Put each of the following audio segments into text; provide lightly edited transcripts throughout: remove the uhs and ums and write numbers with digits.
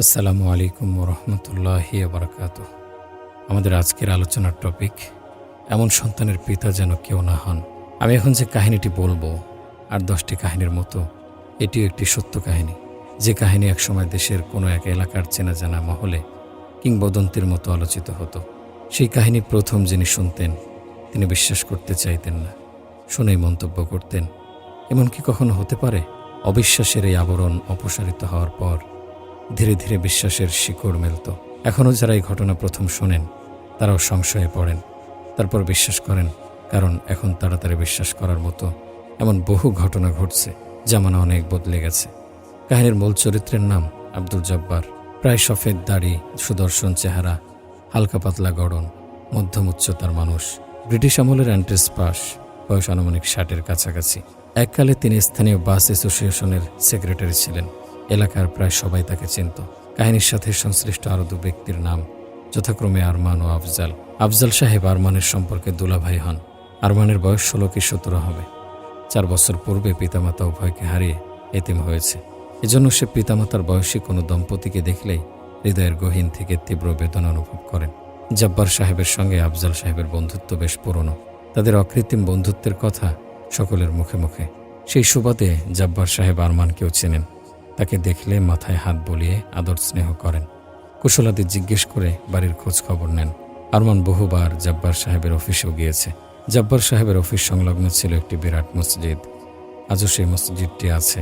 আসসালামু আলাইকুম ওরহমতুল্লাহি বারাকাতুহু। আমাদের আজকের আলোচনার টপিক, এমন সন্তানের পিতা যেন কেউ না হন। আমি এখন যে কাহিনীটি বলবো আর 10টি কাহিনীর মতো এটিও একটি সত্য কাহিনী, যে কাহিনী একসময় দেশের কোনো এক এলাকার চেনা জানা মহলে কিংবদন্তির মতো আলোচিত হতো। সেই কাহিনী প্রথম যিনি শুনতেন তিনি বিশ্বাস করতে চাইতেন না, শুনেই মন্তব্য করতেন, এমন কি কখনো হতে পারে? অবিশ্বাসের এই আবরণ অপসারিত হওয়ার পর ধীরে ধীরে বিশ্বাসের শিকড় মেলত। এখনও যারা এই ঘটনা প্রথম শোনেন তারাও সংশয়ে পড়েন, তারপর বিশ্বাস করেন, কারণ এখন তাড়াতাড়ি বিশ্বাস করার মতো এমন বহু ঘটনা ঘটছে। জামানা অনেক বদলে গেছে। কাহিনীর মূল চরিত্রের নাম আব্দুল জব্বার। প্রায় সফেদ দাড়ি, সুদর্শন চেহারা, হালকা পাতলা গড়ন, মধ্যম উচ্চতার মানুষ। ব্রিটিশ আমলের এন্ট্রেন্স পাস, বয়স আনুমানিক 60-এর কাছাকাছি। এককালে তিনি স্থানীয় বাস অ্যাসোসিয়েশনের সেক্রেটারি ছিলেন। এলাকার প্রায় সবাই তাকে চিনত। কাহিনীর সাথে সংশ্লিষ্ট আরও 2 ব্যক্তির নাম যথাক্রমে আরমান ও আফজাল। আফজাল সাহেব আরমানের সম্পর্কে দুলাভাই হন। আরমানের বয়স 16 কি 17 হবে। 4 বছর পূর্বে পিতামাতা উভয়কে হারিয়ে এতিম হয়েছে। এজন্য সে পিতামাতার বয়সী কোনো দম্পতিকে দেখলেই হৃদয়ের গহীন থেকে তীব্র বেদনা অনুভব করেন। জব্বার সাহেবের সঙ্গে আফজাল সাহেবের বন্ধুত্ব বেশ পুরনো। তাদের অকৃত্রিম বন্ধুত্বের কথা সকলের মুখে মুখে। সেই সুবাদে জব্বার সাহেব আরমানকেও চেনেন। তাকে দেখলে মাথায় হাত বুলিয়ে আদর স্নেহ করেন। কুশলাদি জিজ্ঞেস করে বাড়ির খোঁজ খবর নেন। আরমান বহুবার জব্বার সাহেবের অফিসেও গিয়েছে। জব্বার সাহেবের অফিস সংলগ্ন ছিল একটি বিরাট মসজিদ। আজও সেই মসজিদটি আছে।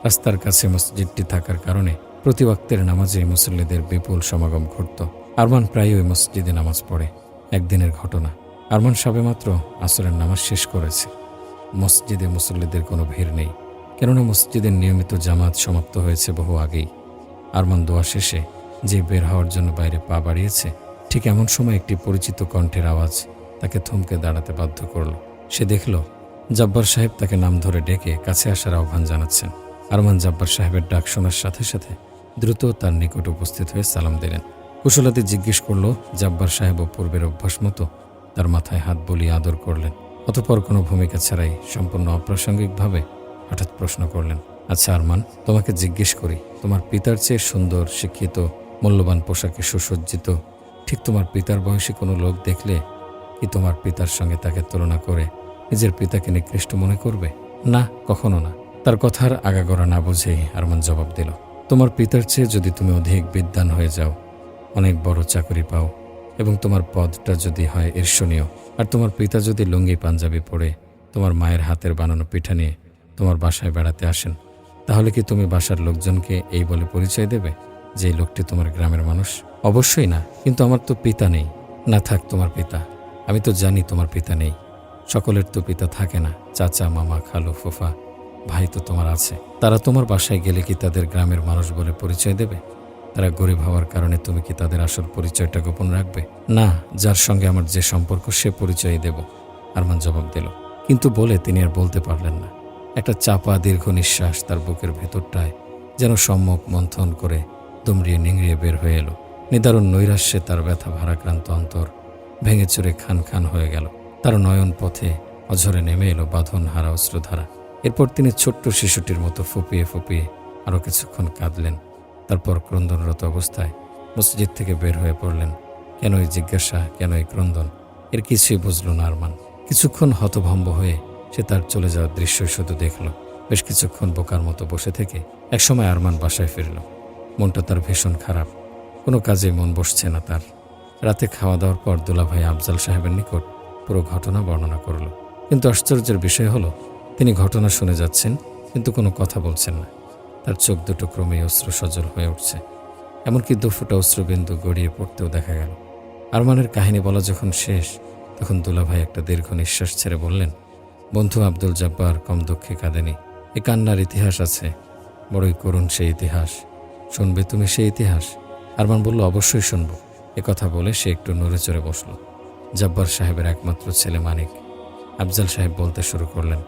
রাস্তার কাছে মসজিদটি থাকার কারণে প্রতি ওয়াক্তের নামাজে মুসল্লিদের বিপুল সমাগম ঘটত। আরমান প্রায়ই ওই মসজিদে নামাজ পড়ে। একদিনের ঘটনা, আরমান সবেমাত্র আসরের নামাজ শেষ করেছে। মসজিদে মুসল্লিদের কোনো ভিড় নেই, কেননা মসজিদের নিয়মিত জামাত সমাপ্ত হয়েছে বহু আগেই। আরমান দোয়া শেষে যে বের হওয়ার জন্য বাইরে পা বাড়িয়েছে, ঠিক এমন সময় একটি পরিচিত কণ্ঠের আওয়াজ তাকে থমকে দাঁড়াতে বাধ্য করল। সে দেখল জব্বার সাহেব তাকে নাম ধরে ডেকে কাছে আসার আহ্বান জানাচ্ছেন। আরমান জব্বার সাহেবের ডাক শোনার সাথে সাথে দ্রুত তার নিকট উপস্থিত হয়ে সালাম দিলেন। কুশলাদি জিজ্ঞেস করল, জব্বার সাহেবও পূর্বের অভ্যাস মতো তার মাথায় হাত বুলিয়ে আদর করলেন। অতঃপর কোনো ভূমিকা ছাড়াই সম্পূর্ণ অপ্রাসঙ্গিকভাবে হঠাৎ প্রশ্ন করলেন, আচ্ছা আরমান, তোমাকে জিজ্ঞেস করি, তোমার পিতার চেয়ে সুন্দর, শিক্ষিত, মূল্যবান পোশাকে সুসজ্জিত ঠিক তোমার পিতার বয়সী কোনো লোক দেখলে কি তোমার পিতার সঙ্গে তাকে তুলনা করে নিজের পিতাকে নিকৃষ্ট মনে করবে? না, কখনো না। তার কথার আগাগোড়া না বুঝেই আরমান জবাব দিল, তোমার পিতার চেয়ে যদি তুমি অধিক বিদ্বান হয়ে যাও, অনেক বড় চাকরি পাও এবং তোমার পদটা যদি হয় ঈর্ষণীয়, আর তোমার পিতা যদি লুঙ্গি পাঞ্জাবি পরে তোমার মায়ের হাতের বানানো পিঠা নিয়ে তোমার বাসায় বেড়াতে আসেন, তাহলে কি তুমি বাসার লোকজনকে এই বলে পরিচয় দেবে যে এই লোকটি তোমার গ্রামের মানুষ? অবশ্যই না। কিন্তু আমার তো পিতা নেই। না থাক তোমার পিতা, আমি তো জানি তোমার পিতা নেই। সকলের তো পিতা থাকে না। চাচা, মামা, খালু, ফুফা, ভাই তো তোমার আছে। তারা তোমার বাসায় গেলে কি তাদের গ্রামের মানুষ বলে পরিচয় দেবে? তারা গরিব হওয়ার কারণে তুমি কি তাদের আসল পরিচয়টা গোপন রাখবে? না, যার সঙ্গে আমার যে সম্পর্ক সে পরিচয়ই দেব, আরমান জবাব দিল। কিন্তু বলে তিনি আর বলতে পারলেন না। একটা চাপা দীর্ঘ নিঃশ্বাস তার বুকের ভেতরটায় যেন সম্মুখ মন্থন করে দুমড়িয়ে নিংড়িয়ে বের হয়ে এলো। নিদারুণ নৈরাশ্যে তার ব্যথা ভারাক্রান্ত অন্তর ভেঙে চুরে খান খান হয়ে গেল। তার নয়ন পথে অঝরে নেমে এলো বাঁধন হারা অশ্রুধারা। এরপর তিনি ছোট্ট শিশুটির মতো ফুপিয়ে ফুপিয়ে আরও কিছুক্ষণ কাঁদলেন। তারপর ক্রন্দনরত অবস্থায় মসজিদ থেকে বের হয়ে পড়লেন। কেন এই জিজ্ঞাসা, কেন এই ক্রন্দন, এর কিছুই বুঝল না আরমান। কিছুক্ষণ হতভম্ব হয়ে সে তার চলে যাওয়ার দৃশ্য শুধু দেখল। বেশ কিছুক্ষণ বোকার মতো বসে থেকে একসময় আরমান বাসায় ফিরল। মনটা তার ভীষণ খারাপ, কোনো কাজে মন বসছে না তার। রাতে খাওয়া দাওয়ার পর দুলাভাই আফজাল সাহেবের নিকট পুরো ঘটনা বর্ণনা করল। কিন্তু আশ্চর্যের বিষয় হলো, তিনি ঘটনা শুনে যাচ্ছেন কিন্তু কোনো কথা বলছেন না। তার চোখ দুটো ক্রমেই অশ্রু সজল হয়ে উঠছে, এমনকি 2 ফোঁটা অশ্রুবিন্দু গড়িয়ে পড়তেও দেখা গেল। আরমানের কাহিনী বলা যখন শেষ, তখন দুলাভাই একটা দীর্ঘ নিঃশ্বাস ছেড়ে বললেন, বন্ধু আব্দুল জব্বার কম দুঃখে কাঁদেনি। এ কান্নার ইতিহাস আছে, বড়ই করুণ সেই ইতিহাস। শুনবে তুমি সেই ইতিহাস? আরমান বলল, অবশ্যই শুনব। কথা বলে সে একটু নড়ে চড়ে বসল। জব্বার সাহেবের একমাত্র ছেলে মানিক। আফজাল সাহেব বলতে শুরু করলেন,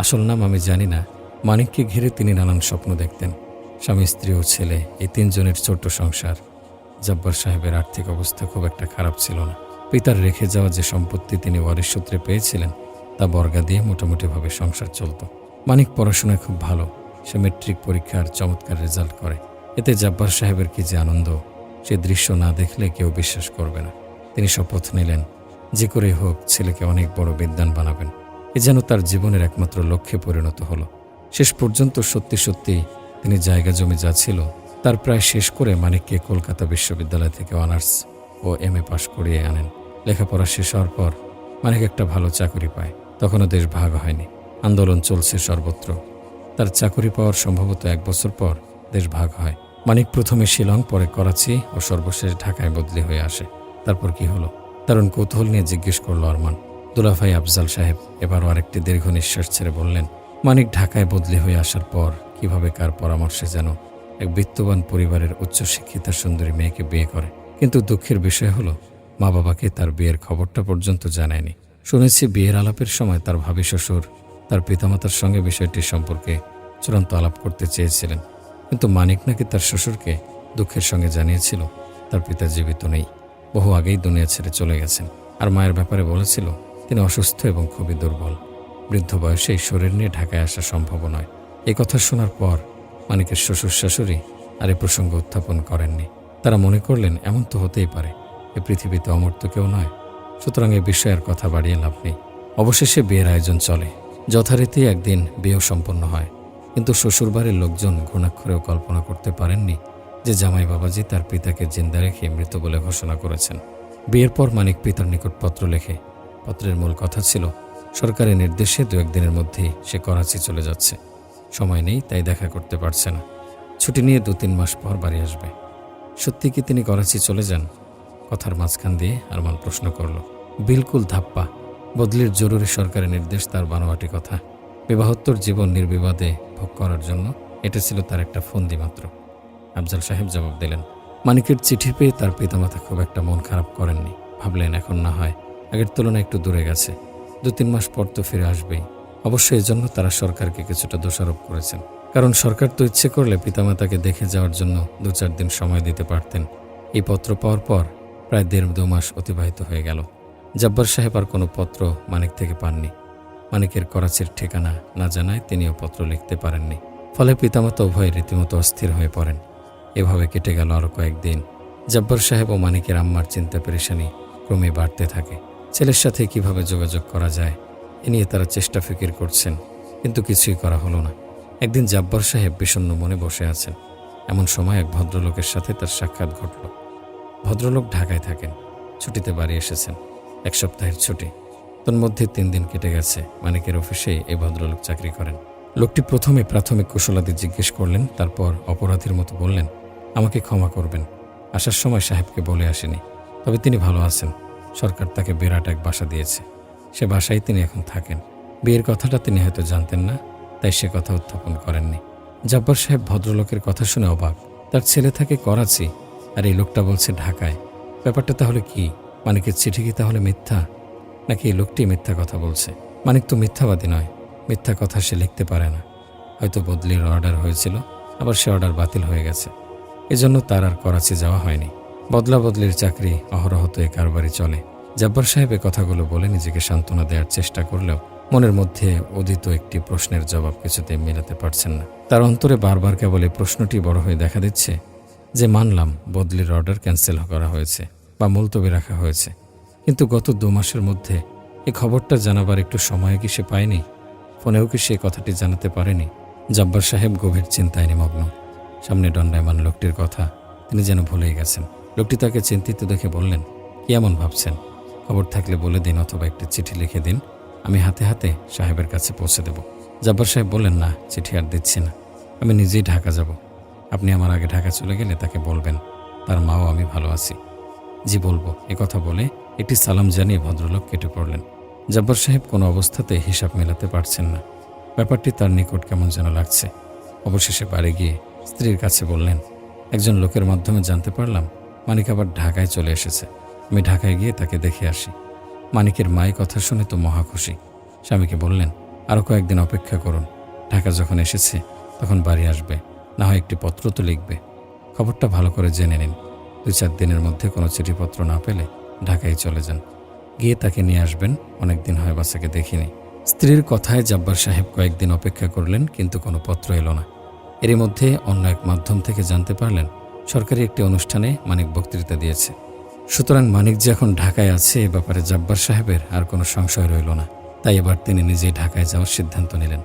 আসল নাম আমি জানি না। মানিককে ঘিরে তিনি নানান স্বপ্ন দেখতেন। স্বামী, স্ত্রী ও ছেলে, এই 3 জনের ছোট্ট সংসার। জব্বার সাহেবের আর্থিক অবস্থা খুব একটা খারাপ ছিল না। পিতার রেখে যাওয়া যে সম্পত্তি তিনি ওয়ারিশ সূত্রে পেয়েছিলেন তা বর্গা দিয়ে মোটামুটিভাবে সংসার চলত। মানিক পড়াশোনায় খুব ভালো। সে মেট্রিক পরীক্ষার চমৎকার রেজাল্ট করে। এতে জব্বার সাহেবের কি যে আনন্দ, সে দৃশ্য না দেখলে কেউ বিশ্বাস করবে না। তিনি শপথ নিলেন, যে করেই হোক ছেলেকে অনেক বড় বিদ্বান বানাবেন। এ যেন তার জীবনের একমাত্র লক্ষ্যে পরিণত হলো। শেষ পর্যন্ত সত্যি সত্যি তিনি জায়গা জমি যা ছিল তার প্রায় শেষ করে মানিককে কলকাতা বিশ্ববিদ্যালয় থেকে অনার্স ও MA পাশ করিয়ে আনেন। লেখাপড়া শেষ হওয়ার পর মানিক একটা ভালো চাকরি পায়। তখনও দেশ ভাগ হয়নি, আন্দোলন চলছে সর্বত্র। তার চাকরি পাওয়ার সম্ভবত 1 বছর পর দেশ ভাগ হয়। মানিক প্রথমে শিলং, পরে করাচি ও সর্বশেষ ঢাকায় বদলি হয়ে আসে। তারপর কি হলো? তারুণ কৌতূহল নিয়ে জিজ্ঞেস করল আরমান। দুলাভাই আফজাল সাহেব এবারও আরেকটি দীর্ঘ নিঃশ্বাস ছেড়ে বললেন, মানিক ঢাকায় বদলি হয়ে আসার পর কিভাবে কার পরামর্শে যেন এক বিত্তবান পরিবারের উচ্চশিক্ষিতা সুন্দরী মেয়েকে বিয়ে করে। কিন্তু দুঃখের বিষয় হলো, মা বাবাকে তার বিয়ের খবরটা পর্যন্ত জানায়নি। শুনেছি বিয়ের আলাপের সময় তার ভাবি শ্বশুর তার পিতামাতার সঙ্গে বিষয়টি সম্পর্কে চূড়ান্ত আলাপ করতে চেয়েছিলেন। কিন্তু মানিক নাকি তার শ্বশুরকে দুঃখের সঙ্গে জানিয়েছিল তার পিতা জীবিত নেই, বহু আগেই দুনিয়া ছেড়ে চলে গেছেন। আর মায়ের ব্যাপারে বলেছিল তিনি অসুস্থ এবং খুবই দুর্বল, বৃদ্ধ বয়সে এই শরীর নিয়ে ঢাকায় আসা সম্ভব নয়। এই কথা শোনার পর মানিকের শ্বশুর শাশুড়ি আর এই প্রসঙ্গ উত্থাপন করেননি। তারা মনে করলেন এমন তো হতেই পারে, এ পৃথিবীতে অমর্ত্য কেউ নয়, সুতরাং এ বিষয়ে আর কথা বাড়িয়ে লাভ নেই। অবশেষে বিয়ের আয়োজন চলে। যথারীতি একদিন বিয়েও সম্পন্ন হয়। কিন্তু শ্বশুরবাড়ির লোকজন ঘুণাক্ষরেও কল্পনা করতে পারেননি যে জামাই বাবাজি তার পিতাকে জিন্দা রেখে মৃত বলে ঘোষণা করেছেন। বিয়ের পর মানিক পিতার নিকট পত্র লেখে। পত্রের মূল কথা ছিল সরকারি নির্দেশে 2-1 দিনের মধ্যেই সে করাচি চলে যাচ্ছে। সময় নেই, তাই দেখা করতে পারছে না। ছুটি নিয়ে 2-3 মাস পর বাড়ি আসবে। সত্যি কি তিনি করাচি চলে যান? কথার মাঝখান দিয়ে আরমান প্রশ্ন করল। বিলকুল ধাপ্পা। বদলির জরুরি সরকারি নির্দেশ তার বানোয়াটি কথা। বিবাহোত্তর জীবন নির্বিবাদে ভোগ করার জন্য এটা ছিল তার একটা ফন্দি মাত্র। আফজাল সাহেব জবাব দিলেন, মানিকের চিঠি পেয়ে তার পিতামাতা খুব একটা মন খারাপ করেননি। ভাবলেন এখন না হয় আগের তুলনায় একটু দূরে গেছে, 2-3 মাস পর তো ফিরে আসবেই। অবশ্য এজন্য তারা সরকারকে কিছুটা দোষারোপ করেছেন, কারণ সরকার তো ইচ্ছে করলে পিতামাতাকে দেখে যাওয়ার জন্য 2-4 দিন সময় দিতে পারতেন। এই পত্র পাওয়ার পর প্রায় 1.5-2 মাস অতিবাহিত হয়ে গেল। জব্বার সাহেব আর কোনো পত্র মানিক থেকে পাননি। মানিকের করাচির ঠিকানা না জানায় তিনিও পত্র লিখতে পারেননি। ফলে পিতামাতা উভয়ে রীতিমতো অস্থির হয়ে পড়েন। এভাবে কেটে গেল আরও কয়েকদিন। জব্বার সাহেব ও মানিকের আম্মার চিন্তা পেরেশানি ক্রমে বাড়তে থাকে। ছেলের সাথে কিভাবে যোগাযোগ করা যায় এ নিয়ে তারা চেষ্টা ফিকির করছেন, কিন্তু কিছুই করা হলো না। একদিন জব্বার সাহেব বিষণ্ণ মনে বসে আছেন। এমন সময় এক ভদ্রলোকের সাথে তার সাক্ষাৎ ঘটল। ভদ্রলোক ঢাকায় থাকেন, ছুটিতে বাড়ি এসেছেন। 1 সপ্তাহের ছুটি, তন্মধ্যে 3 দিন কেটে গেছে। মানিকের অফিসেই এই ভদ্রলোক চাকরি করেন। লোকটি প্রথমে প্রাথমিক কুশলাদি জিজ্ঞেস করলেন, তারপর অপরাধীর মতো বললেন, আমাকে ক্ষমা করবেন, আসার সময় সাহেবকে বলে আসেনি, তবে তিনি ভালো আছেন। সরকার তাকে বিরাট এক বাসা দিয়েছে, সে বাসায় তিনি এখন থাকেন। বিয়ের কথাটা তিনি হয়তো জানতেন না, তাই সে কথা উত্থাপন করেননি। জব্বার সাহেব ভদ্রলোকের কথা শুনে অবাক। তার ছেলে থাকে করাচি, আর এই লোকটা বলছে ঢাকায়। ব্যাপারটা তাহলে কি? মানিকের চিঠি কি তাহলে মিথ্যা, নাকি এই লোকটি মিথ্যা কথা বলছে? মানিক তো মিথ্যাবাদী নয়, মিথ্যা কথা সে লিখতে পারে না। হয়তো বদলির অর্ডার হয়েছিল, আবার সে অর্ডার বাতিল হয়ে গেছে, এজন্য তার আর করাচি যাওয়া হয়নি। বদলা বদলির চাকরি অহরহত এ কারবারই চলে। জব্বার সাহেব এ কথাগুলো বলে নিজেকে সান্ত্বনা দেওয়ার চেষ্টা করলেও মনের মধ্যে উদিত একটি প্রশ্নের জবাব কিছুতেই মেলাতে পারছেন না। তার অন্তরে বারবার কেবল এই প্রশ্নটি বড় হয়ে দেখা দিচ্ছে যে, মানলাম বদলির অর্ডার ক্যান্সেল করা হয়েছে বা মুলতবি রাখা হয়েছে, কিন্তু গত 2 মাসের মধ্যে এই খবরটা জানাবার একটু সময় কি সে পায়নি? ফোনেও কি সে কথাটি জানাতে পারেনি? জব্বার সাহেব গভীর চিন্তায় নিমগ্ন। সামনে দণ্ডায়মান লোকটির কথা তিনি যেন ভুলেই গেছেন। লোকটি তাকে চিন্তিত দেখে বললেন, কি এমন ভাবছেন? খবর থাকলে বলে দিন, অথবা একটি চিঠি লিখে দিন, আমি হাতে হাতে সাহেবের কাছে পৌঁছে দেব। জব্বার সাহেব বললেন, না, চিঠি আর দিচ্ছি না, আমি নিজেই ঢাকা যাব। আপনি আমার আগে ঢাকা চলে গেলে তাকে বলবেন তার মাও আমি ভালো আছি। জি বলবো। কথা বলে একটি সালাম জানিয়ে ভদ্রলোক কেটে পড়লেন। জব্বার সাহেব কোনো অবস্থাতে হিসাব মেলাতে পারছেন না। ব্যাপারটি তার নিকট কেমন যেন লাগছে। অবশেষে বাড়ি গিয়ে স্ত্রীর কাছে বললেন, একজন লোকের মাধ্যমে জানতে পারলাম মানিক আবার ঢাকায় চলে এসেছে। আমি ঢাকায় গিয়ে তাকে দেখে আসি। মানিকের মায়ের কথা শুনে তো মহা খুশি। স্বামীকে বললেন, আরও কয়েকদিন অপেক্ষা করুন, ঢাকা যখন এসেছে তখন বাড়ি আসবে, না হয় একটি পত্র তো লিখবে। খবরটা ভালো করে জেনে নিন। 2-4 দিনের মধ্যে কোনো চিঠিপত্র না পেলে ঢাকায় চলে যান, গিয়ে তাকে নিয়ে আসবেন। অনেকদিন হয় বাচ্চাকে দেখিনি। স্ত্রীর কথায় জব্বার সাহেব কয়েকদিন অপেক্ষা করলেন, কিন্তু কোনো পত্র এলো না। এরই মধ্যে অন্য এক মাধ্যম থেকে জানতে পারলেন সরকারি একটি অনুষ্ঠানে মানিক বক্তৃতা দিয়েছে। সুতরাং মানিক যে এখন ঢাকায় আছে এ ব্যাপারে জব্বার সাহেবের আর কোনো সংশয় রইল না। তাই এবার তিনি নিজেই ঢাকায় যাওয়ার সিদ্ধান্ত নিলেন।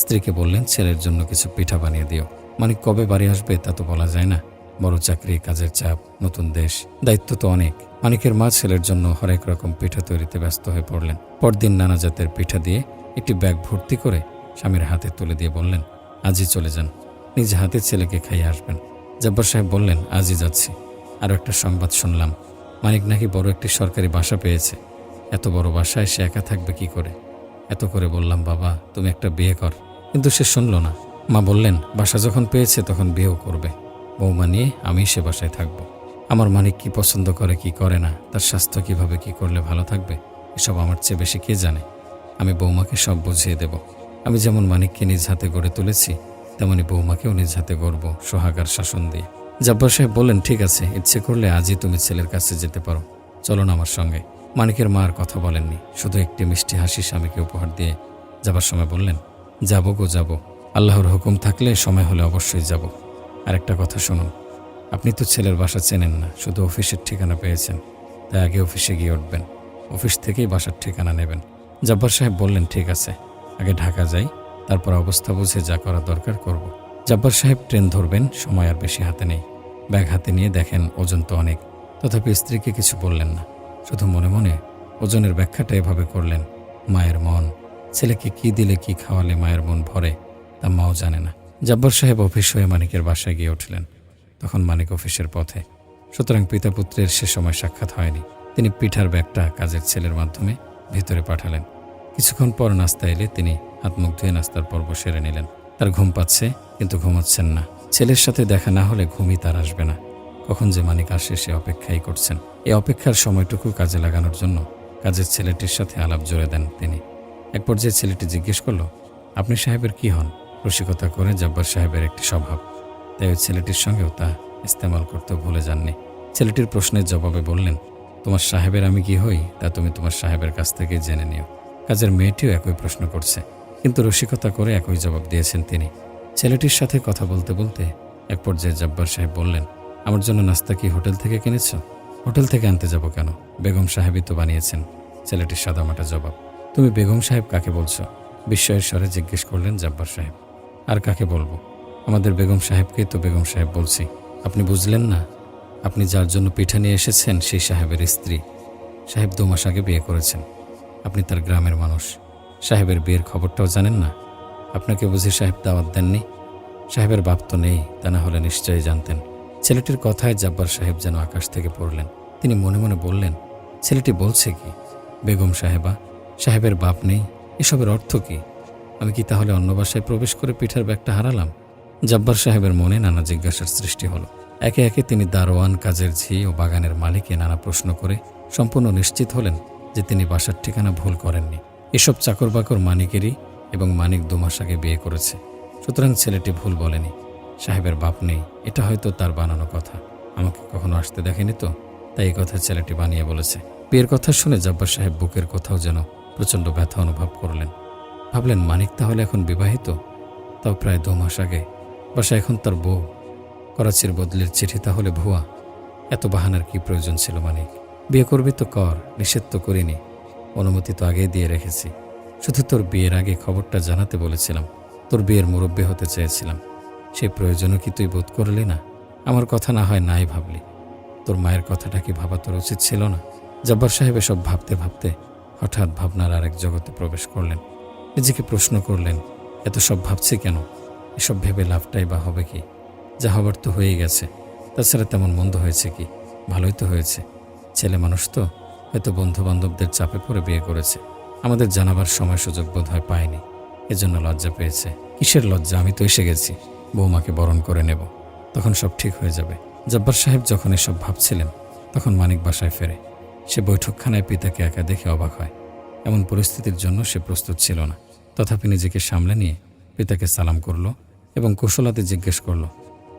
স্ত্রীকে বললেন, ছেলের জন্য কিছু পিঠা বানিয়ে দিও। মানিক কবে বাড়ি আসবে তা তো বলা যায় না। বড় চাকরি, কাজের চাপ, নতুন দেশ, দায়িত্ব তো অনেক। মানিকের মা ছেলের জন্য হরেক রকম পিঠা তৈরিতে ব্যস্ত হয়ে পড়লেন। পরদিন নানা জাতের পিঠা দিয়ে একটি ব্যাগ ভর্তি করে স্বামীর হাতে তুলে দিয়ে বললেন, আজই চলে যান, নিজ হাতে ছেলেকে খাইয়ে আসবেন। জব্বার সাহেব বললেন, আজই যাচ্ছি। আরও একটা সংবাদ শুনলাম, মানিক নাকি বড় একটি সরকারি বাসা পেয়েছে। এত বড় বাসায় সে একা থাকবে কি করে? এত করে বললাম, বাবা তুমি একটা বিয়ে কর, কিন্তু সে শুনল না। মা বললেন, বাসা যখন পেয়েছে তখন বিয়েও করবে। বৌমা নিয়ে আমি সে বাসায় থাকব। আমার মানিক কি পছন্দ করে কি করে না, তার স্বাস্থ্য কিভাবে কি করলে ভালো থাকবে, এসব আমার চেয়ে বেশি কে জানে। আমি বৌমাকে সব বুঝিয়ে দেব। আমি যেমন মানিককে নিজ হাতে গড়ে তুলেছি, তেমনি বৌমাকেও নিজ হাতে গড়ব, সোহাগ আর শাসন দিয়ে। জব্বার সাহেব বললেন, ঠিক আছে, ইচ্ছে করলে আজই তুমি ছেলের কাছে যেতে পারো, চলো না আমার সঙ্গে। মানিকের মা আর কথা বলেননি, শুধু একটি মিষ্টি হাসি স্বামীকে উপহার দিয়ে যাবার সময় বললেন, যাবো গো যাব, আল্লাহর হুকুম থাকলে সময় হলে অবশ্যই যাব। আর একটা কথা শুনুন, আপনি তো ছেলের বাসা চেনেন না, শুধু অফিসের ঠিকানা পেয়েছেন, তাই আগে অফিসে গিয়ে উঠবেন, অফিস থেকেই বাসার ঠিকানা নেবেন। জব্বার সাহেব বললেন, ঠিক আছে, আগে ঢাকা যাই, তারপর অবস্থা বুঝে যা করা দরকার করব। জব্বার সাহেব ট্রেন ধরবেন, সময় আর বেশি হাতে নেই। ব্যাগ হাতে নিয়ে দেখেন ওজন তো অনেক, তথাপি স্ত্রীকে কিছু বললেন না, শুধু মনে মনে ওজনের ব্যাখ্যাটা এভাবে করলেন, মায়ের মন, ছেলেকে কি দিলে কি খাওয়ালে মায়ের মন ভরে তা মাও জানে না। জব্বার সাহেব অফিস হয়ে মানিকের বাসায় গিয়ে উঠলেন। তখন মানিক অফিসের পথে, সুতরাং পিতা পুত্রের সে সময় সাক্ষাৎ হয়নি। তিনি পিঠার ব্যাগটা কাজের ছেলের মাধ্যমে ভিতরে পাঠালেন। কিছুক্ষণ পর নাস্তা এলে তিনি হাত মুখ ধুয়ে নাস্তার পর্ব সেরে নিলেন। তার ঘুম পাচ্ছে, কিন্তু ঘুমাচ্ছেন না। ছেলের সাথে দেখা না হলে ঘুমই তার আসবে না। কখন যে মানিক আসে সে অপেক্ষাই করছেন। এই অপেক্ষার সময়টুকু কাজে লাগানোর জন্য কাজের ছেলেটির সাথে আলাপ জুড়ে দেন তিনি। এক পর্যায়ে ছেলেটি জিজ্ঞেস করল, আপনি সাহেবের কি হন? রসিকতা করে জব্বার সাহেবের একটি স্বভাব, তাই ওই ছেলেটির সঙ্গেও তা ইস্তেমাল করতেও ভুলে যাননি। ছেলেটির প্রশ্নের জবাবে বললেন, তোমার সাহেবের আমি কি হই তা তুমি তোমার সাহেবের কাছ থেকে জেনে নিও। কাজের মেয়েটিও একই প্রশ্ন করছে, কিন্তু রসিকতা করে একই জবাব দিয়েছেন তিনি। ছেলেটির সাথে কথা বলতে বলতে এক পর্যায়ে জব্বার সাহেব বললেন, আমার জন্য নাস্তা কি হোটেল থেকে কিনেছ? হোটেল থেকে আনতে যাব কেন, বেগম সাহেবই তো বানিয়েছেন। ছেলেটির সাদামাটা জবাব। তুমি বেগম সাহেব কাকে বলছো? বিস্ময়ের স্বরে জিজ্ঞেস করলেন জব্বার সাহেব। আর কাকে বলবো, আমাদের বেগম সাহেবকেই তো বেগম সাহেব বলছি। আপনি বুঝলেন না? আপনি যার জন্য পিঠা নিয়ে এসেছেন সেই সাহেবের স্ত্রী। সাহেব 2 মাস আগে বিয়ে করেছেন। আপনি তার গ্রামের মানুষ, সাহেবের বিয়ের খবরটাও জানেন না? আপনাকে বুঝি সাহেব দাওয়াত দেননি? সাহেবের বাপ তো নেই, তা না হলে নিশ্চয়ই জানতেন। ছেলেটির কথায় জব্বার সাহেব যেন আকাশ থেকে পড়লেন। তিনি মনে মনে বললেন, ছেলেটি বলছে কি? বেগম সাহেবা, সাহেবের বাপ নেই, এসবের অর্থ কি? আমি কি তাহলে অন্য বাসায় প্রবেশ করে পিঠার ব্যাগটা হারালাম? জব্বার সাহেবের মনে নানা জিজ্ঞাসার সৃষ্টি হলো। একে একে তিনি দারোয়ান, কাজের ঝি ও বাগানের মালিককে নানা প্রশ্ন করে সম্পূর্ণ নিশ্চিত হলেন যে তিনি বাসার ঠিকানা ভুল করেননি। এসব চাকর বাকর মানিকেরই, এবং মানিক 2 মাস আগে বিয়ে করেছে। সুতরাং ছেলেটি ভুল বলেনি। সাহেবের বাপ নেই, এটা হয়তো তার বানানো কথা। আমাকে কখনো আসতে দেখেনি তো, তাই এই কথা ছেলেটি বানিয়ে বলেছে। বিয়ের কথা শুনে জব্বার সাহেব বুকের কোথাও যেন প্রচণ্ড ব্যথা অনুভব করলেন। ভাবলেন, মানিক তাহলে এখন বিবাহিত, তাও প্রায় 2 মাস আগে। বাসা এখন তার বউ। করাচির বদলির চিঠি তাহলে ভুয়া। এত বাহানার কি প্রয়োজন ছিল মানিক? বিয়ে করবি তো কর, নিষেধ তো করিনি, অনুমতি তো আগেই দিয়ে রেখেছি। শুধু তোর বিয়ের আগে খবরটা জানাতে বলেছিলাম, তোর বিয়ের মুরব্বি হতে চেয়েছিলাম। সেই প্রয়োজনও কি তুই বোধ করলি না? আমার কথা না হয় নাই ভাবলি, তোর মায়ের কথাটা কি ভাবা তোর উচিত ছিল না? জব্বার সাহেব এসব ভাবতে ভাবতে হঠাৎ ভাবনার আরেক জগতে প্রবেশ করলেন। নিজেকে প্রশ্ন করলেন, এত সব ভাবছি কেন? এসব ভেবে লাভটাই বা হবে কি? যা হবার তো হয়েই গেছে। তাছাড়া তেমন মন্দ হয়েছে কি? ভালোই তো হয়েছে। ছেলে মানুষ তো, হয়তো বন্ধু বান্ধবদের চাপে পড়ে বিয়ে করেছে। আমাদের জানাবার সময় সুযোগ বোধ হয় পায়নি, এজন্য লজ্জা পেয়েছে। কিসের লজ্জা? আমি তো এসে গেছি, বৌমাকে বরণ করে নেব, তখন সব ঠিক হয়ে যাবে। জব্বার সাহেব যখন এসব ভাবছিলেন, তখন মানিক বাসায় ফেরে। সে বৈঠকখানায় পিতাকে একা দেখে অবাক হয়। এমন পরিস্থিতির জন্য সে প্রস্তুত ছিল না। তথাপি নিজেকে সামলে নিয়ে পিতাকে সালাম করল এবং কুশলাতে জিজ্ঞেস করল।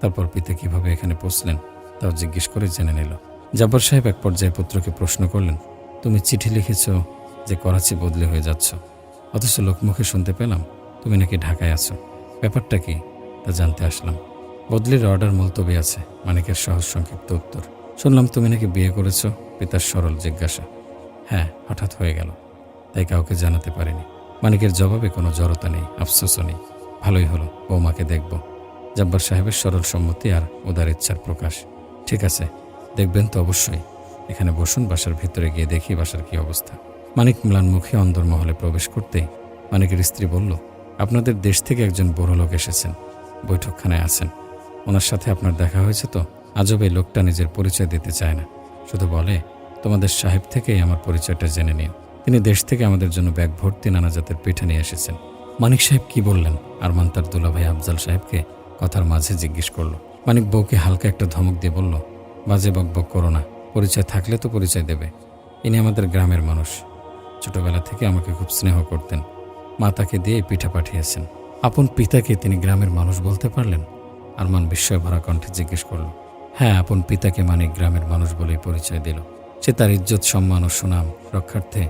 তারপর পিতা কিভাবে এখানে পৌঁছলেন তাও জিজ্ঞেস করে জেনে নিল। জব্বার সাহেব এক পর্যায়ে পুত্রকে প্রশ্ন করলেন, তুমি চিঠি লিখেছ যে করাচি বদলি হয়ে যাচ্ছ, অথচ লোকমুখে শুনতে পেলাম তুমি নাকি ঢাকায় আছো, ব্যাপারটা কি? তা জানতে আসলাম। বদলির অর্ডার মুলতবি আছে। মানিকের সহজ সংক্ষিপ্ত উত্তর। শুনলাম তুমি নাকি বিয়ে করেছ? পিতার সরল জিজ্ঞাসা। হ্যাঁ, হঠাৎ হয়ে গেল, তাই কাউকে জানাতে পারিনি। মানিকের জবাবে কোনো জড়তা নেই, আফসোসও নেই। ভালোই হলো, বৌমাকে দেখব। জব্বার সাহেবের সরল সম্মতি আর উদার ইচ্ছার প্রকাশ। ঠিক আছে, দেখবেন তো অবশ্যই। এখানে বসুন, বাসার ভিতরে গিয়ে দেখি বাসার কি অবস্থা। মানিক ম্লান মুখে অন্দরমহলে প্রবেশ করতেই মানিকের স্ত্রী বলল, আপনাদের দেশ থেকে একজন বড় লোক এসেছেন, বৈঠকখানায় আছেন। ওনার সাথে আপনার দেখা হয়েছে তো? আজব এই লোকটা নিজের পরিচয় দিতে চায় না, শুধু বলে তোমাদের সাহেব থেকেই আমার পরিচয়টা জেনে নিও। তিনি দেশ থেকে আমাদের জন্য ব্যাগ ভর্তি নানা জাতের পিঠা নিয়ে এসেছেন। মানিক সাহেব কি বললেন? আরমান তার দুলাভাই আফজাল সাহেবকে কথার মাঝে জিজ্ঞেস করল। মানিক বউকে হালকা একটা ধমক দিয়ে বলল, বাজে বকবক করো না, পরিচয় থাকলে তো পরিচয় দেবে। ইনি আমাদের গ্রামের মানুষ, ছোটবেলা থেকে আমাকে খুব স্নেহ করতেন। মা তাকে দিয়ে পিঠা পাঠিয়েছেন। আপন পিতাকে তিনি গ্রামের মানুষ বলতে পারলেন? আরমান বিস্ময় ভরা কণ্ঠে জিজ্ঞেস করল। হ্যাঁ, আপন পিতাকে মানিক গ্রামের মানুষ বলেই পরিচয় দিল। সে তার ইজ্জত, সম্মান ও সুনাম রক্ষার্থে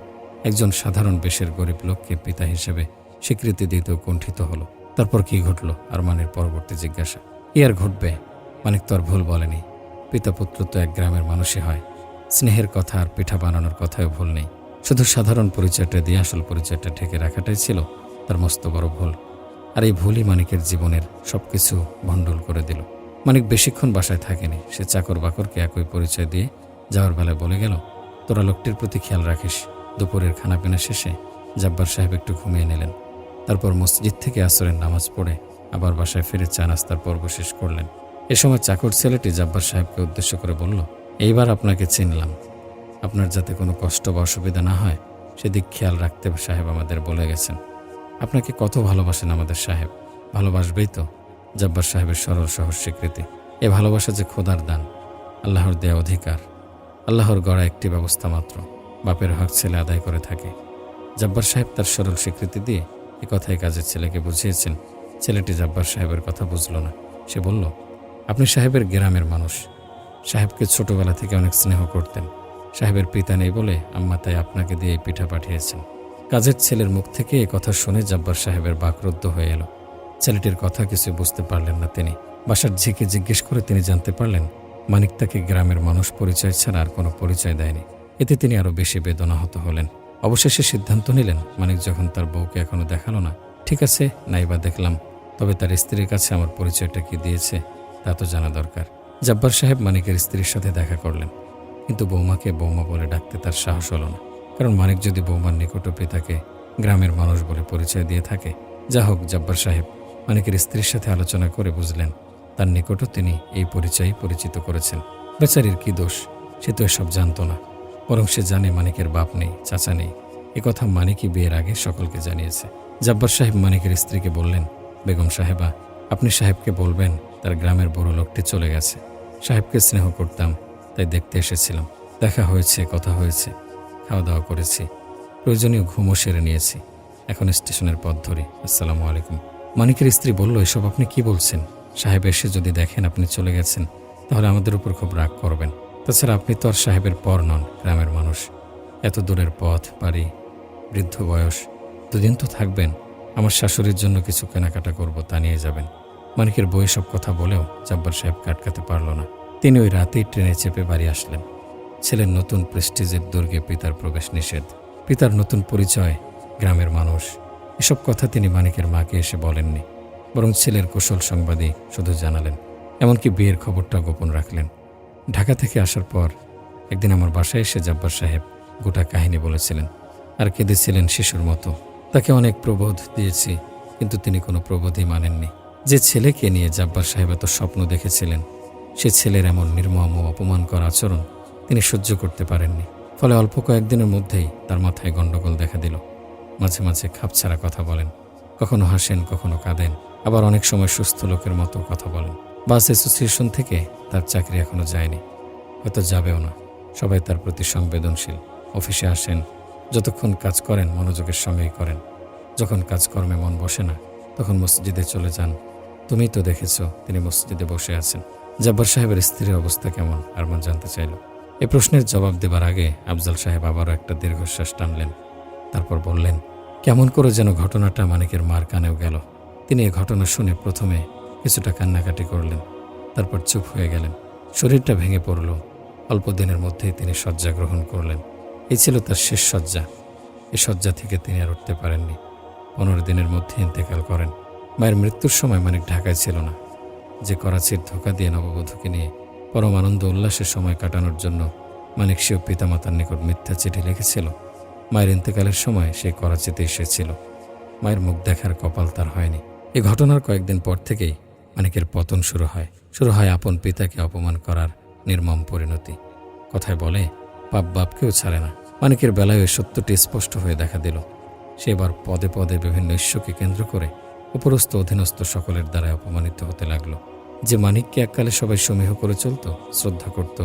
একজন সাধারণ বেশের গরিব লোককে পিতা হিসেবে স্বীকৃতি দিতেও কুণ্ঠিত হলো। তারপর কি ঘটল? আরমানের পরবর্তী জিজ্ঞাসা। কি আর ঘটবে? মানিক তো আর ভুল বলেনি। পিতা পুত্র তো এক গ্রামের মানুষই হয়। স্নেহের কথা আর পিঠা বানানোর কথাও ভুল নেই। শুধু সাধারণ পরিচয়টা দিয়ে আসল পরিচয়টা ঢেকে রাখাটাই ছিল তার মস্ত বড় ভুল। আর এই ভুলই মানিকের জীবনের সবকিছু ভণ্ডুল করে দিল। মানিক বেশিক্ষণ বাসায় থাকেনি। সে চাকর বাকরকে একই পরিচয় দিয়ে যাওয়ার বেলায় বলে গেল, তোরা লোকটির প্রতি খেয়াল রাখিস। দুপুরের খানাপিনা শেষে জব্বার সাহেব একটু ঘুমিয়ে নিলেন। তারপর মসজিদ থেকে আসরের নামাজ পড়ে আবার বাসায় ফিরে চা নাস্তার পর্ব শেষ করলেন। এ সময় চাকর ছেলেটি জব্বার সাহেবকে উদ্দেশ্য করে বলল, এইবার আপনাকে চিনলাম। আপনার যাতে কোনো কষ্ট বা অসুবিধা না হয় সেদিক খেয়াল রাখতে সাহেব আমাদের বলে গেছেন। আপনাকে কত ভালোবাসেন আমাদের সাহেব। ভালোবাসবেই তো। জব্বার সাহেবের সরল সহজ স্বীকৃতি। এ ভালোবাসা যে খোদার দান, আল্লাহর দেয়া অধিকার, আল্লাহর গড়া একটি ব্যবস্থা মাত্র। বাপের হক ছেলে আদায় করে থাকে। জব্বার সাহেব তার সরল স্বীকৃতি দিয়ে এ কথাই কাজের ছেলেকে বুঝিয়েছেন। ছেলেটি জব্বার সাহেবের কথা বুঝল না। সে বলল, আপনি সাহেবের গ্রামের মানুষ। সাহেবকে ছোটবেলা থেকে অনেক স্নেহ করতেন। সাহেবের পিতা নেই বলে আম্মা তাই আপনাকে দিয়ে পিঠা পাঠিয়েছেন। কাজের ছেলের মুখ থেকে এ কথা শুনে জব্বার সাহেবের বাকরুদ্ধ হয়ে এলো। ছেলেটির কথা কিছু বুঝতে পারলেন না তিনি। বাসার ঝিকে জিজ্ঞেস করে তিনি জানতে পারলেন মানিক তাকে গ্রামের মানুষ পরিচয় ছাড়া আর কোনো পরিচয় দেয়নি। এতে তিনি আরও বেশি বেদনাহত হলেন। অবশেষে সিদ্ধান্ত নিলেন, মানিক যখন তার বউকে এখনো দেখালো না, ঠিক আছে, নাইবা দেখলাম, তবে তার স্ত্রীর কাছে আমার পরিচয়টা কি দিয়েছে তা তো জানা দরকার। জব্বার সাহেব মানিকের স্ত্রীর সাথে দেখা করলেন, কিন্তু বৌমাকে বৌমা বলে ডাকতে তার সাহস হলো না। কারণ মানিক যদি বৌমার নিকট পিতাকে গ্রামের মানুষ বলে পরিচয় দিয়ে থাকে। যা হোক, জব্বার সাহেব মানিকের স্ত্রীর সাথে আলোচনা করে বুঝলেন তার নিকটও তিনি এই পরিচয়ই পরিচিত করেছেন। বেচারির কি দোষ? সে তো এসব জানত না। বরং সে জানে মানিকের বাপ নেই, চাচা নেই। একথা মানিকই বিয়ের আগে সকলকে জানিয়েছে। জব্বার সাহেব মানিকের স্ত্রীকে বললেন, বেগম সাহেবা, আপনি সাহেবকে বলবেন তার গ্রামের বড় লোকটি চলে গেছে। সাহেবকে স্নেহ করতাম, তাই দেখতে এসেছিলাম। দেখা হয়েছে, কথা হয়েছে, খাওয়া দাওয়া করেছি, প্রয়োজনীয় ঘুমও সেরে নিয়েছি। এখন স্টেশনের পথ ধরি। আসসালামু আলাইকুম। মানিকের স্ত্রী বলল, এসব আপনি কি বলছেন? সাহেব এসে যদি দেখেন আপনি চলে গেছেন, তাহলে আমাদের উপর খুব রাগ করবেন। তাছাড়া আপনি তো আর সাহেবের পর নন, গ্রামের মানুষ। এত দূরের পথ, বাড়ি, বৃদ্ধ বয়স, দুদিন তো থাকবেন। আমার শাশুড়ির জন্য কিছু কেনাকাটা করব, তা নিয়ে যাবেন। মানিকের বই সব কথা বলেও জব্বার সাহেব কাটকাতে পারল না। তিনি ওই রাতেই ট্রেনে চেপে বাড়ি আসলেন। ছেলের নতুন প্রেস্টিজের দুর্গে পিতার প্রবেশ নিষেধ। পিতার নতুন পরিচয় গ্রামের মানুষ, এসব কথা তিনি মানিকের মাকে এসে বলেননি। বরং ছেলের কুশল সংবাদই শুধু জানালেন। এমনকি বিয়ের খবরটা গোপন রাখলেন। ঢাকা থেকে আসার পর একদিন আমার বাসায় এসে জব্বার সাহেব গোটা কাহিনী বলেছিলেন আর কেঁদেছিলেন শিশুর মতো। তাকে অনেক প্রবোধ দিয়েছি, কিন্তু তিনি কোনো প্রবোধই মানেননি। যে ছেলেকে নিয়ে জব্বার সাহেব এত স্বপ্ন দেখেছিলেন, সে ছেলের এমন নির্মম ও অপমানকর আচরণ তিনি সহ্য করতে পারেননি। ফলে অল্প কয়েকদিনের মধ্যেই তার মাথায় গণ্ডগোল দেখা দিল। মাঝে মাঝে খাপছাড়া কথা বলেন, কখনো হাসেন, কখনো কাঁদেন, আবার অনেক সময় সুস্থ লোকের মতো কথা বলেন। বাস অ্যাসোসিয়েশন থেকে তার চাকরি এখনো যায়নি, হয়তো যাবেও না। সবাই তার প্রতি সংবেদনশীল। অফিসে আসেন, যতক্ষণ কাজ করেন মনোযোগের সঙ্গেই করেন। যখন কাজকর্মে মন বসে না, তখন মসজিদে চলে যান। তুমিই তো দেখেছ তিনি মসজিদে বসে আছেন। জব্বার সাহেবের স্ত্রীর অবস্থা কেমন? আরমান জানতে চাইল। এ প্রশ্নের জবাব দেবার আগে আফজাল সাহেব আবারও একটা দীর্ঘশ্বাস টানলেন। তারপর বললেন, কেমন করে যেন ঘটনাটা মানিকের মার কানেও গেল। তিনি এ ঘটনা শুনে প্রথমে কিছুটা কান্নাকাটি করলেন, তারপর চুপ হয়ে গেলেন। শরীরটা ভেঙে পড়ল। অল্প দিনের মধ্যেই তিনি শয্যা গ্রহণ করলেন। এই ছিল তার শেষ শয্যা। এই শয্যা থেকে তিনি আর উঠতে পারেননি। 15 দিনের মধ্যে ইন্তেকাল করেন। মায়ের মৃত্যুর সময় মানিক ঢাকায় ছিল না। যে করাচির ধোঁকা দিয়ে নববধূকে নিয়ে পরম আনন্দ উল্লাসের সময় কাটানোর জন্য মানিক সেও পিতামাতার নিকট মিথ্যা চিঠি লিখেছিল, মায়ের ইন্তেকালের সময় সেই করাচিতে এসেছিল। মায়ের মুখ দেখার কপাল তার হয়নি। এই ঘটনার কয়েকদিন পর থেকেই মানিকের পতন শুরু হয় আপন পিতাকে অপমান করার নির্মম পরিণতি। কথায় বলে, পাপ বাপকেও ছাড়ে না। মানিকের বেলায় ওই সত্যটি স্পষ্ট হয়ে দেখা দিল। সে এবার পদে পদে বিভিন্ন ইস্যুকে কেন্দ্র করে উপরস্থ অধীনস্থ সকলের দ্বারা অপমানিত হতে লাগলো। যে মানিককে এককালে সবাই সমীহ করে চলত, শ্রদ্ধা করত,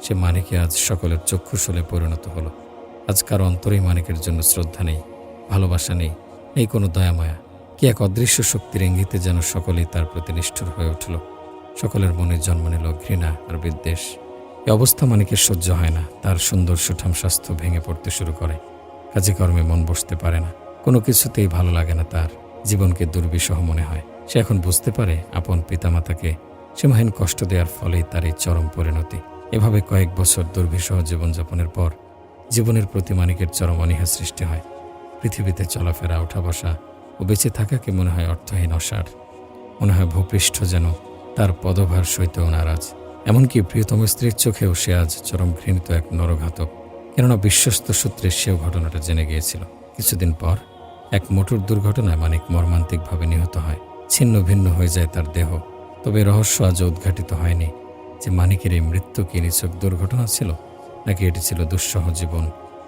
সে মানিকে আজ সকলের চক্ষুশূলে পরিণত হলো। আজ কারো অন্তরেই মানিকের জন্য শ্রদ্ধা নেই, ভালোবাসা নেই, নেই কোনো দয়ামায়া। কি এক অদৃশ্য শক্তির ইঙ্গিতে যেন সকলেই তার প্রতি নিষ্ঠুর হয়ে উঠল। সকলের মনে জন্ম নিল ঘৃণা আর বিদ্বেষ। এই অবস্থা মানিকের সহ্য হয় না। তার সুন্দর সুঠাম স্বাস্থ্য ভেঙে পড়তে শুরু করে। কাজে কর্মে মন বসতে পারে না। কোনো কিছুতেই ভালো লাগে না তার। জীবনকে দুর্বিষহ মনে হয়। সে এখন বুঝতে পারে আপন পিতামাতাকে সীমাহীন কষ্ট দেওয়ার ফলেই তার এই চরম পরিণতি। এভাবে কয়েক বছর দুর্বিষহ জীবনযাপনের পর জীবনের প্রতি মানিকের চরম অনীহা সৃষ্টি হয়। পৃথিবীতে চলাফেরা, ওঠা বসা ও বেঁচে থাকাকে মনে হয় অর্থহীন অসার। মনে হয় ভূপৃষ্ঠ যেন তার পদভার সইতেও নারাজ। এমনকি প্রিয়তম স্ত্রীর চোখেও সে আজ চরম ঘৃণিত এক নরঘাতক। কেননা বিশ্বস্ত সূত্রে সেও ঘটনাটা জেনে গিয়েছিল। কিছুদিন পর এক মোটর দুর্ঘটনায় মানিক মর্মান্তিকভাবে নিহত হয়। ছিন্ন ভিন্ন হয়ে যায় তার দেহ। তবে রহস্য আজও উদ্ঘাটিত হয়নি যে মানিকের এই মৃত্যু কি নিছক দুর্ঘটনা ছিল, নাকি এটি ছিল দুঃসহ জীবন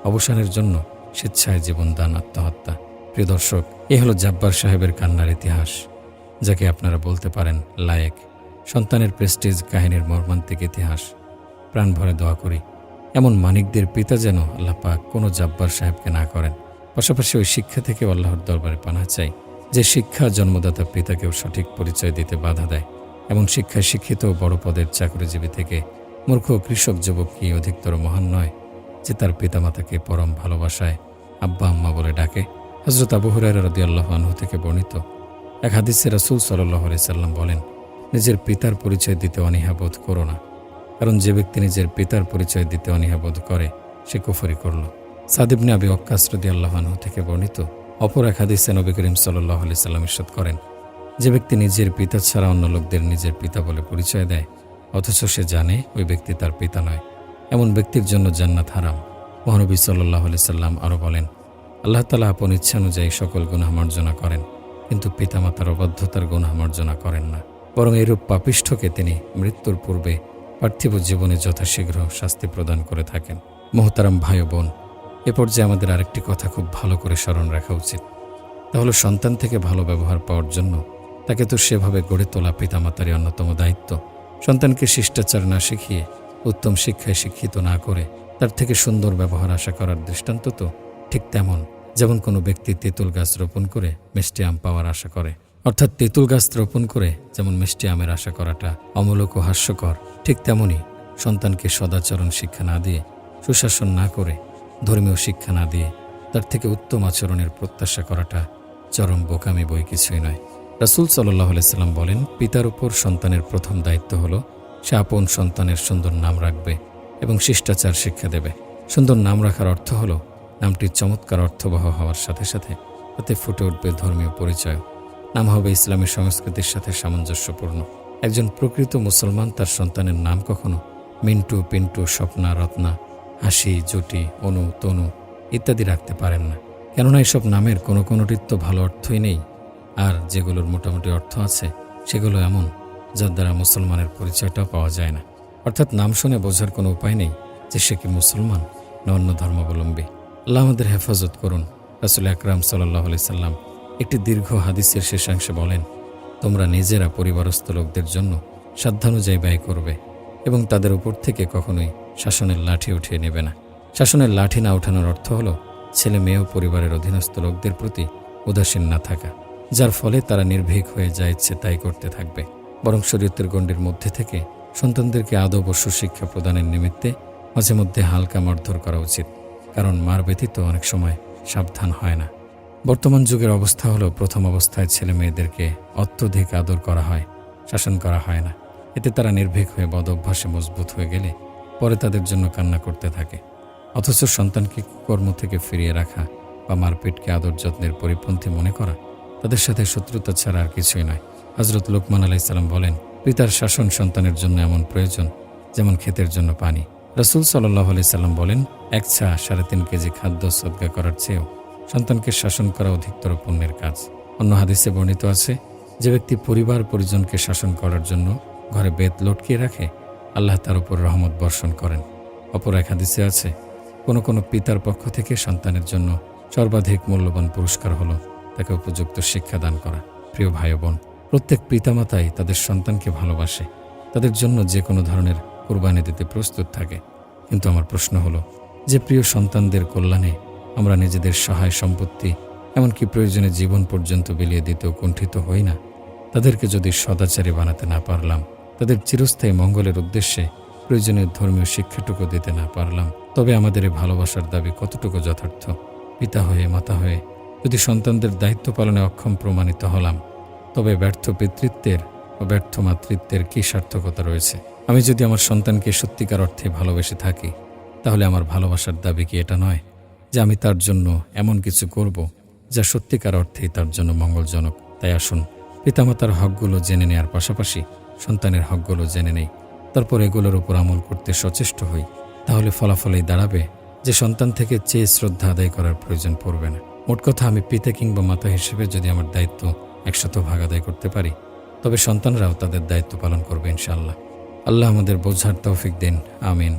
অবসানের জন্য স্বেচ্ছায় জীবনদান, আত্মহত্যা। প্রিয় দর্শক, এ হলো জাব্বার সাহেবের কান্নার ইতিহাস, যাকে আপনারা বলতে পারেন লায়েক। সন্তানের প্রেস্টিজ কাহিনীর মর্মান্তিক ইতিহাস। প্রাণ ভরে দোয়া করি এমন মানিকদের পিতা যেন আল্লাহ পাক কোনো জাব্বার সাহেবকে না করেন। পাশাপাশি ওই শিক্ষা থেকে আল্লাহর দরবারে পানাহ চাই, যে শিক্ষা জন্মদাতা পিতাকেও সঠিক পরিচয় দিতে বাধা দেয়। এমন শিক্ষায় শিক্ষিত বড় পদের চাকরিজীবী থেকে মূর্খ কৃষক যুবক কি অধিকতর মহান নয়, যে তার পিতামাতাকে পরম ভালোবাসায় আব্বা আম্মা বলে ডাকে। হযরত আবু হুরায়রা রাদিয়াল্লাহু আনহু থেকে বর্ণিত এক হাদিসে রাসূল সাল্লাল্লাহু আলাইহি সাল্লাম বলেন, নিজের পিতার পরিচয় দিতে অনীহা বোধ করো না, কারণ যে ব্যক্তি নিজের পিতার পরিচয় দিতে অনীহা বোধ করে সে কুফরি করল। সাদ ইবনে আবি ওয়াক্কাস রাদিয়াল্লাহু আনহু থেকে বর্ণিত অপর এক হাদিসে নবী করিম সাল্লাল্লাহু আলাইহি সাল্লাম ইরশাদ করেন, যে ব্যক্তি নিজের পিতা ছাড়া অন্য লোকদের নিজের পিতা বলে পরিচয় দেয়, অথচ সে জানে ওই ব্যক্তি তার পিতা নয়, এমন ব্যক্তির জন্য জান্নাত হারাম। মহানবী সাল্লাল্লাহু আলাইহি সাল্লাম আরও বলেন, আল্লাহ তাআলা আপন ইচ্ছানুযায়ী সকল গুনাহ মার্জনা করেন, কিন্তু পিতামাতার অবাধ্যতার গুনাহ মার্জনা করেন না। বরং এরূপ পাপিষ্ঠকে তিনি মৃত্যুর পূর্বে পার্থিব জীবনে যথাশীঘ্র শাস্তি প্রদান করে থাকেন। মোহতারাম ভাই ও বোন, এ পর্যায়ে আমাদের আরেকটি কথা খুব ভালো করে স্মরণ রাখা উচিত। তাহলে সন্তান থেকে ভালো ব্যবহার পাওয়ার জন্য তাকে তো সেভাবে গড়ে তোলা পিতামাতারই অন্যতম দায়িত্ব। সন্তানকে শিষ্টাচার না শিখিয়ে, উত্তম শিক্ষায় শিক্ষিত না করে তার থেকে সুন্দর ব্যবহার আশা করার দৃষ্টান্ত তো ঠিক যেমন কোনো ব্যক্তি তেঁতুল গাছ রোপণ করে মিষ্টি আম পাওয়ার আশা করে। অর্থাৎ তেঁতুল গাছ রোপণ করে যেমন মিষ্টি আমের আশা করাটা অমূলক ও হাস্যকর, ঠিক তেমনই সন্তানকে সদাচরণ শিক্ষা না দিয়ে, সুশাসন না করে, ধর্মীয় শিক্ষা না দিয়ে তার থেকে উত্তম আচরণের প্রত্যাশা করাটা চরম বোকামি বই কিছুই নয়। রাসূল সাল্লাল্লাহু আলাইহি সাল্লাম বলেন, পিতার উপর সন্তানের প্রথম দায়িত্ব হলো সে আপন সন্তানের সুন্দর নাম রাখবে এবং শিষ্টাচার শিক্ষা দেবে। সুন্দর নাম রাখার অর্থ হলো নামটির চমৎকার অর্থবহ হওয়ার সাথে সাথে তাতে ফুটে উঠবে ধর্মীয় পরিচয়। নাম হবে ইসলামী সংস্কৃতির সাথে সামঞ্জস্যপূর্ণ। একজন প্রকৃত মুসলমান তার সন্তানের নাম কখনো মিন্টু, পিন্টু, স্বপ্না, রত্না, হাসি, জুটি, অনু, তনু ইত্যাদি রাখতে পারেন না। কেননা এসব নামের কোনোটির তো ভালো অর্থই নেই, আর যেগুলোর মোটামুটি অর্থ আছে সেগুলো এমন যার দ্বারা মুসলমানের পরিচয়টাও পাওয়া যায় না। অর্থাৎ নাম শুনে বোঝার কোনো উপায় নেই যে সে কি মুসলমান না অন্য ধর্মাবলম্বী। আল্লাহ আমাদের হেফাজত করুন। রাসূল আকরাম সাল্লাল্লাহু আলাইহি সাল্লাম একটি দীর্ঘ হাদিসের শেষাংশে বলেন, তোমরা নিজেরা পরিবারস্থ লোকদের জন্য সাধ্যানুযায়ী ব্যয় করবে এবং তাদের উপর থেকে কখনোই শাসনের লাঠি উঠিয়ে নেবে না। শাসনের লাঠি না ওঠানোর অর্থ হলো ছেলে মেয়ে ও পরিবারের অধীনস্থ লোকদের প্রতি উদাসীন না থাকা, যার ফলে তারা নির্ভীক হয়ে যা ইচ্ছে তাই করতে থাকবে। বরং শরীয়তের গণ্ডির মধ্যে থেকে সন্তানদেরকে আদব ও সুশিক্ষা প্রদানের নিমিত্তে মাঝে মধ্যে হালকা মারধর করা উচিত, কারণ মার ব্যতীত অনেক সময় সাবধান হয় না। বর্তমান যুগের অবস্থা হলো প্রথম অবস্থায় ছেলে মেয়েদেরকে অত্যধিক আদর করা হয়, শাসন করা হয় না। এতে তারা নির্ভীক হয়ে বদ অভ্যাসে মজবুত হয়ে গেলে পরে তাদের জন্য কান্না করতে থাকে। অথচ সন্তানকে কর্ম থেকে ফিরিয়ে রাখা বা মারপিটকে আদর যত্নের পরিপন্থী মনে করা তাদের সাথে শত্রুতা ছাড়া আর কিছুই নয়। হযরত লোকমান আলাইহিস সালাম বলেন, পিতার শাসন সন্তানের জন্য এমন প্রয়োজন যেমন ক্ষেতের জন্য পানি। রাসূল সাল্লাল্লাহু আলাইহি সাল্লাম বলেন, এক ছা 3.5 কেজি খাদ্য সদকা করার চেয়েও সন্তানকে শাসন করা অধিকতর পুণ্যের কাজ। অন্য হাদিসে বর্ণিত আছে, যে ব্যক্তি পরিবার পরিজনকে শাসন করার জন্য ঘরে বেত লটকিয়ে রাখে, আল্লাহ তার উপর রহমত বর্ষণ করেন। অপর এক হাদিসে আছে, কোনো পিতার পক্ষ থেকে সন্তানের জন্য সর্বাধিক মূল্যবান পুরস্কার হলো তাকে উপযুক্ত শিক্ষা দান করা। প্রিয় ভাই বোন, প্রত্যেক পিতামাতাই তাদের সন্তানকে ভালোবাসে, তাদের জন্য যে কোনো ধরনের কোরবানি দিতে প্রস্তুত থাকে। কিন্তু আমার প্রশ্ন হলো, যে প্রিয় সন্তানদের কল্যাণে আমরা নিজেদের সহায় সম্পত্তি এমনকি প্রয়োজনে জীবন পর্যন্ত বিলিয়ে দিতেও কুণ্ঠিত হই না, তাদেরকে যদি সদাচারী বানাতে না পারলাম, তাদের চিরস্থায়ী মঙ্গলের উদ্দেশ্যে প্রয়োজনীয় ধর্মীয় শিক্ষাটুকু দিতে না পারলাম, তবে আমাদের এই ভালোবাসার দাবি কতটুকু যথার্থ? পিতা হয়ে মাতা হয়ে যদি সন্তানদের দায়িত্ব পালনে অক্ষম প্রমাণিত হলাম, তবে ব্যর্থ পিতৃত্বের ও ব্যর্থ মাতৃত্বের কী সার্থকতা রয়েছে? আমি যদি আমার সন্তানকে সত্যিকার অর্থে ভালোবেসে থাকি, তাহলে আমার ভালোবাসার দাবি কি এটা নয় যে আমি তার জন্য এমন কিছু করব যা সত্যিকার অর্থেই তার জন্য মঙ্গলজনক? তাই আসুন পিতামাতার হকগুলো জেনে নেওয়ার পাশাপাশি সন্তানের হকগুলো জেনে নেই, তারপর এগুলোর উপর আমল করতে সচেষ্ট হই। তাহলে ফলাফলেই দাঁড়াবে যে সন্তান থেকে চেয়ে শ্রদ্ধা আদায় করার প্রয়োজন পড়বে না। মোট কথা, আমি পিতা কিংবা মাতা হিসেবে যদি আমার দায়িত্ব 100% আদায় করতে পারি, তবে সন্তানরাও তাদের দায়িত্ব পালন করবে ইনশাআল্লাহ। আল্লাহ আমাদের বোঝার তৌফিক দিন। আমিন।